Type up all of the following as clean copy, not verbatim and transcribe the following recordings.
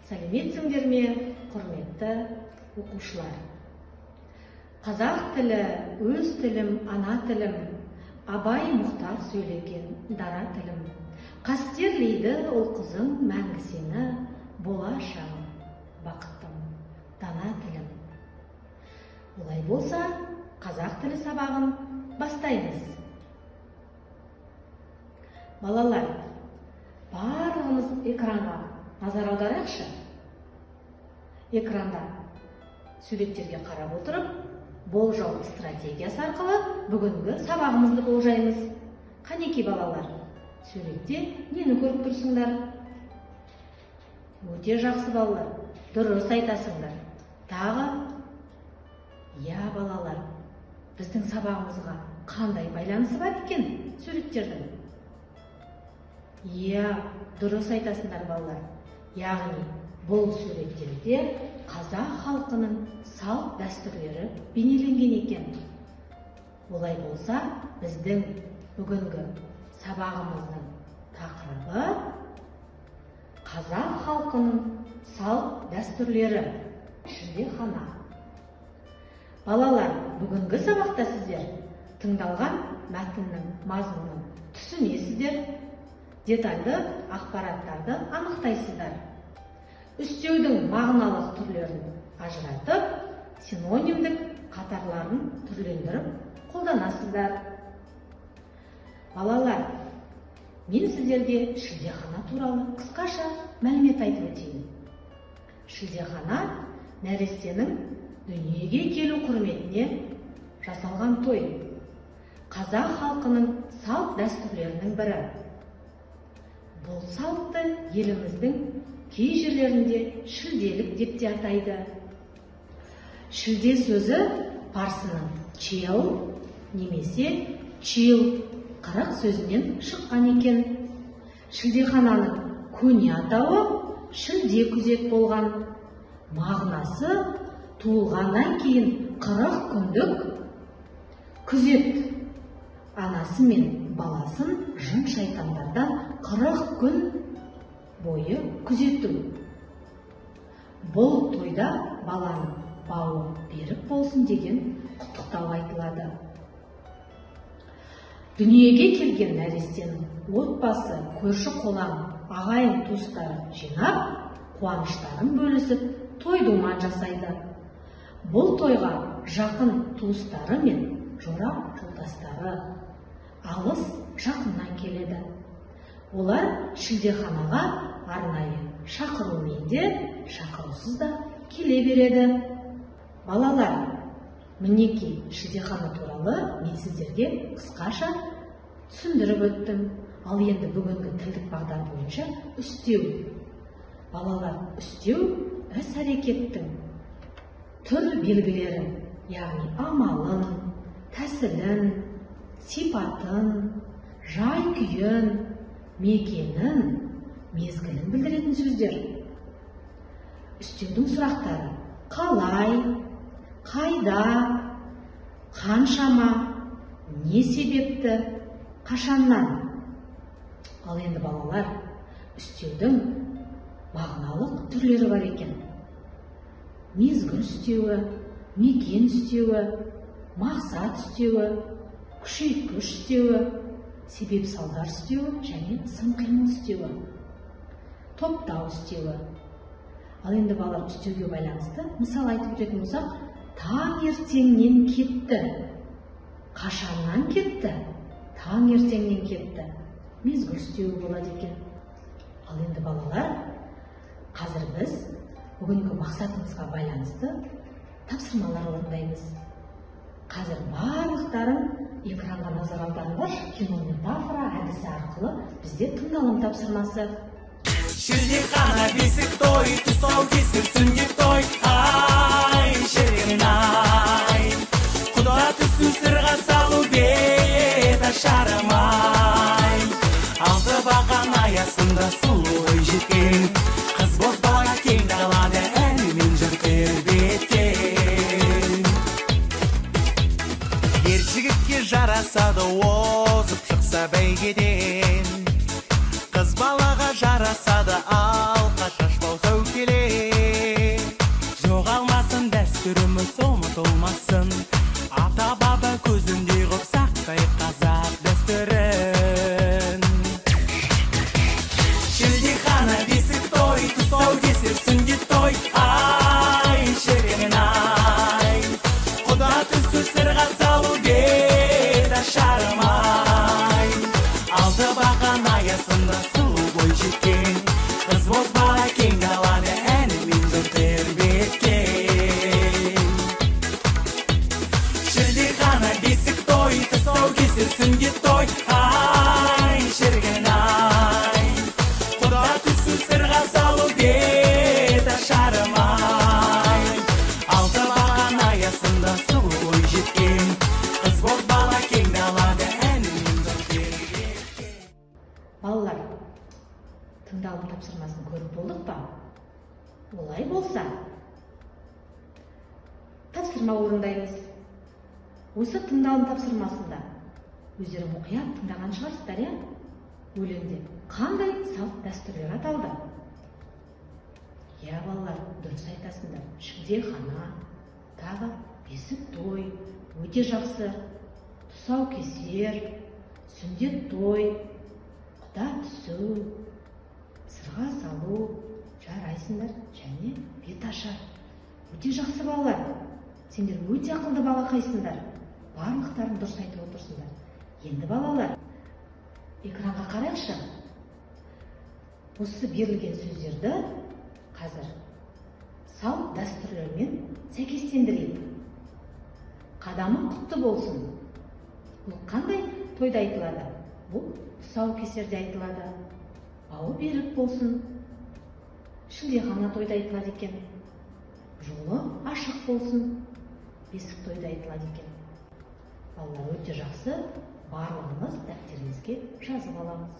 Сәлеметсіңдер ме, құрметті оқушылар? Қазақ тілі өз тілім, ана тілім, Абай Мұхтар сөйлеген дара тілім. Қастерлейді ол қызың мәңгі сені, болашағым, бақыттым, дана тілім. Олай болса, қазақ тілі сабағын бастаймыз. Балалар, барлығымыз экранға назар аударайықшы. Экранда суреттерге қарап отырып, болжау стратегиясы арқылы бүгінгі сабағымызды болжаймыз. Қанеки балалар, суретте нені көріп тұрсыңдар? Өте жақсы балалар, дұрыс айтасыңдар. Тағы? Я балалар, біздің сабағымызға қандай байланысы бар екен суреттердің? Я, дұрыс айтасыңдар балалар. Яғни, бұл суреттерде қазақ халқының салт дәстүрлері бейнеленген екен. Олай болса, біздің бүгінгі сабағымыздың тақырыбы қазақ халқының салт дәстүрлері. Шілдехана. Балалар, бүгінгі сабақта сіздер тыңдалған мәтіннің мазмұнын түсінесіздер, детальды ақпараттарды анықтайсыздар. Үстеудің мағыналық түрлерін ажыратып, синонимдік қатарларын түрлендіріп қолданасыздар. Балалар, мен сіздерге шілдехана туралы қысқаша мәлімет айтып өтейін. Шілдехана нәрестенің дүниеге келу құрметіне жасалған той. Қазақ халқының салт дәстүрлерінің бірі. Бұл салтты еліміздің кей жерлерінде шілделік деп те атайды. Шілде сөзі парсының чел немесе чил қырық сөзінен шыққан екен. Шілдехананың көне атауы шілде күзет болған. Мағынасы туылғаннан кейін 40 күндік күзет. Анасы мен баласын жын шайтандардан 40 күн бойы күзету. Бұл тойда баланың бауы берік болсын деген құттықтау айтылады. Дүниеге келген нәрестенің отбасы, көрші-қолаң, ағайын туыстары жинап, қуаныштарын бөлісіп, той-думан жасайды. Бұл тойға жақын туыстары мен жора жолдастары алыс жақыннан келеді. Олар шілдеханаға арнайы шақырумен де, шақырусыз да келе береді. Балалар, мінеки шілдехана туралы мен сіздерге қысқаша түсіндіріп өттім. Ал енді бүгінгі тілдік бағдар бойынша үстеу. Балалар, үстеу іс-әрекеттің түр белгілерін, яғни амалын, тәсілін, сипатын, жай-күйін, мекенін, мезгілін білдіретін сөздер. Үстеудің сұрақтары: қалай, қайда, қаншама, не себепті, қашаннан. Ал енді балалар, үстеудің мағыналық түрлері бар екен. Мезгіл үстеуі, мекен үстеуі, мақсат үстеуі, күшейткіш үстеуі, себеп-салдар үстеуі және сын-қимыл үстеуі, топтау үстеуі. Ал енді балалар, үстеуге байланысты мысал айтып өтетін болсақ, таңертеңнен кетті. Қашаннан кетті? Таңертеңнен кетті. Мезгіл үстеуі болады екен. Ал енді балалар, қазір біз бүгінгі мақсатымызға байланысты тапсырмалар орындаймыз. Қазір барлықтарың экранға назар аударыңдаршы. Кинометафора әдісі арқылы бізде тыңдалым тапсырмасы. Шілдехана бесік той, тұсау кесілсін деп той. Ай, шіркін-ай, құда түсін сырға салу бет ашарым-ай. Алды баған аясында сұлу жеткен, қыз бозбала кең далада әлімен жүр тербеткен. Ер жігітке жарасады озып шықса бәйгеден, қыз балаға жарасады алқа шашпау сәукеле. ұмытылмасын. Ата баба көзіндей ғып сақтай қазақ дәстүрін. Шілдехана бесік той, тұсаукесер сүндет той. Ай, шіркін ай, құда түсі сырға салу деді шарымай. Алды баған аясында сұлу бой жеткен, қыз бозбала кең даланы әнімен бір тербеткен. Шілдехана бесік той, тұсаукесер сүндет той. Ай, шіркін ай, құда түсі сырға салу деді шарымай. Алды баған аясында сұлу бой жеткен, қыз бозбала кең даланы әнімен бір тербеткен. Балалар, тыңдалым тапсырмасын көріп болдық па? Олай болса, тапсырма орындаймыз. Осы тыңдалым тапсырмасында өздері мұқият тыңдаған шығарсыздар, иә? Өлеңде қандай салт дәстүрлер аталды? Иә, балалар, дұрыс айтасыңдар. Шілдехана, тағы бесік той, өте жақсы, тұсаукесер, сүндет той, құда түсу, сырға салу, жарайсыңдар, және беташар. Өте жақсы балалар. Сендер өте ақылды балақайсыңдар. Барлықтарын дұрыс айтып отырсыңдар. Енді балалар, экранға қарайықшы. Осы берілген сөздерді қазір салт дәстүрлермен сәйкестендірейік. Қадамың құтты болсын. Бұл қандай тойда айтылады? Бұл тұсаукесерде айтылады. Бауы берік болсын. Шілдехана тойда айтылады екен. Жолы ашық болсын. Бесік тойда айтылады екен. Балалар, өте жақсы. Барлығымыз дәптерімізге жазып аламыз.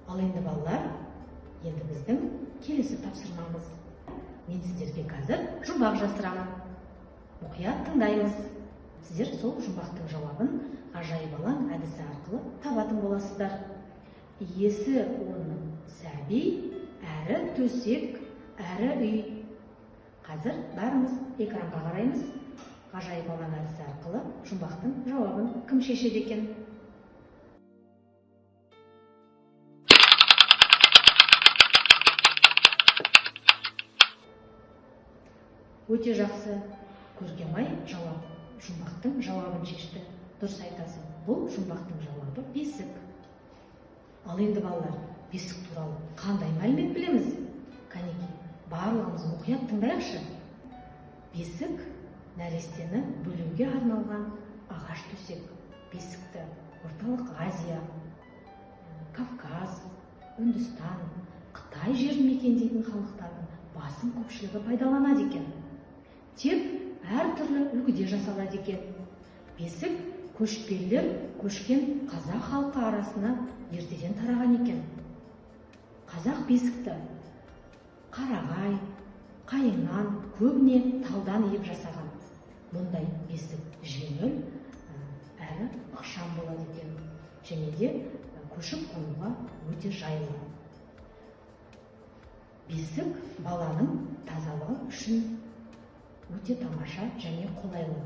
Ал енді балалар, енді біздің келесі тапсырмамыз. Мен сіздерге қазір жұмбақ жасырамын. Мұқият тыңдаймыз. Сіздер сол жұмбақтың жауабын ғажайып алаң әдісі арқылы табатын боласыздар. Иесі оның сәби, әрі төсек, әрі үй. Қазір бәріміз экранға қараймыз. Ғажайып алаң әдісі арқылы жұмбақтың жауабын кім шешеді екен? Өте жақсы. Көркемай жұмбақтың жауабын шешті. Дұрыс айтасың. Бұл жұмбақтың жауабы бесік. Ал енді балалар, бесік туралы қандай мәлімет білеміз? Кәнеки, барлығымыз мұқият тыңдайықшы. Бесік нәрестені бөлуге арналған ағаш төсек. Бесікті орталық Азия, Кавказ, Үндістан, Қытай жерін мекендейтін халықтардың басым көпшілігі пайдаланады екен. Тек әртүрлі үлгіде жасалады екен. Бесік көшпелілер көшкен қазақ халқы арасына ертеден тараған екен. Қазақ бесікті қарағай, қайыңнан, көбіне талдан еп жасаған. Мұндай бесік жеңіл әрі ықшам болады екен. Және де көшіп қонуға өте жайлы. Бесік баланың тазалығы үшін өте тамаша және қолайлы.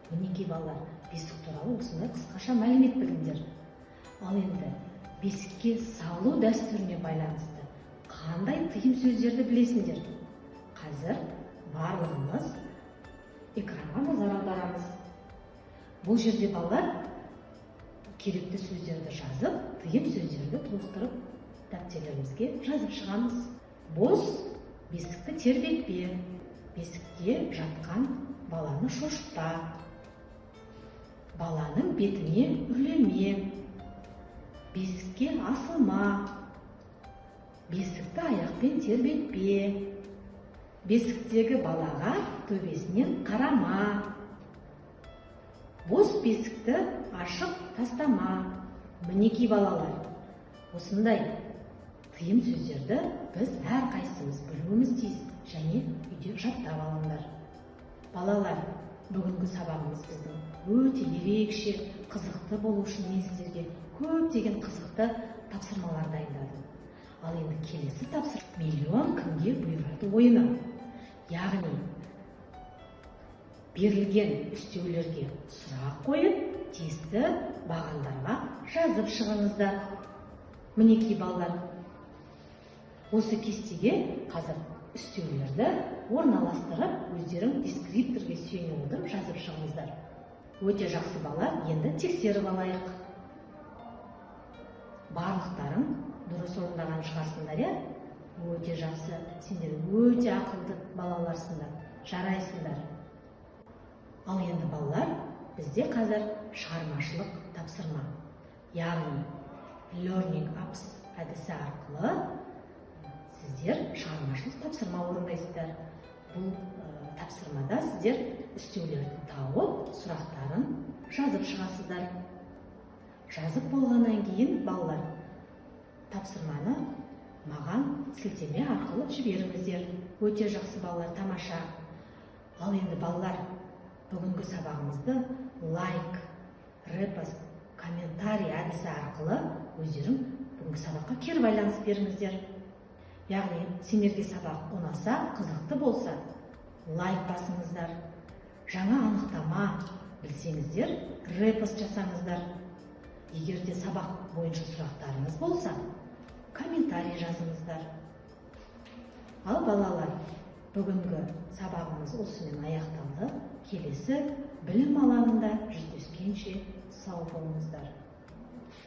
Мінекей балалар, бесік туралы осындай қысқаша мәлімет біліңдер. Ал енді бесікке салу дәстүріне байланысты қандай тыйым сөздерді білесіңдер? Қазір барлығымыз экранға назар аударамыз. Бұл жерде балалар керекті сөздерді жазып, тыйым сөздерді толықтырып дәптерлерімізге жазып шығамыз. Бос бесікті тербетпе, бесікте жатқан баланы шошытпа, баланың бетіне үрлеме, бесікке асылма, бесікті аяқпен тербетпе, бесіктегі балаға төбесінен қарама, бос бесікті ашық тастама. Мінекей балалар, осындай тыйым сөздерді біз әрқайсымыз білуіміз тиіс және үйде жаттап алыңдар. Балалар, бүгінгі сабағымыз біздің өте ерекше, қызықты болу үшін мен сіздерге көптеген қызықты тапсырмалар дайындадым. Ал енді келесі тапсырма миллион кімге бұйырады ойыны. Яғни берілген үстеулерге сұрақ қойып, тиісті бағандарға жазып шығыңыздар. Мінекей балалар, осы кестеге қазір үстеулерді орналастырып, өздерің дескрипторге сүйене отырып жазып шығыңыздар. Өте жақсы балалар, енді тексеріп алайық. Барлықтарың дұрыс орындаған шығарсыңдар, иә? Өте жақсы, сендер өте ақылды балаларсыңдар, жарайсыңдар. Ал енді балалар, бізде қазір шығармашылық тапсырма. Яғни, learning apps әдісі арқылы сіздер шығармашылық тапсырма орындайсыздар. Бұл тапсырмада сіздер үстеулерді тауып, сұрақтарын жазып шығасыздар. Жазып болғаннан кейін балалар тапсырманы маған сілтеме арқылы жіберіңіздер. Өте жақсы балалар, тамаша. Ал енді балалар, бүгінгі сабағымызды лайк, репост, комментарий әдісі арқылы өздерің бүгінгі сабаққа кері байланыс беріңіздер. Яғни, сендерге сабақ ұнаса, қызықты болса, лайк басыңыздар. Жаңа анықтама білсеңіздер, репост жасаңыздар. Егер де сабақ бойынша сұрақтарыңыз болса, комментарий жазыңыздар. Ал балалар, бүгінгі сабағымыз осымен аяқталды. Келесі білім алаңында жүздескенше сау болыңыздар.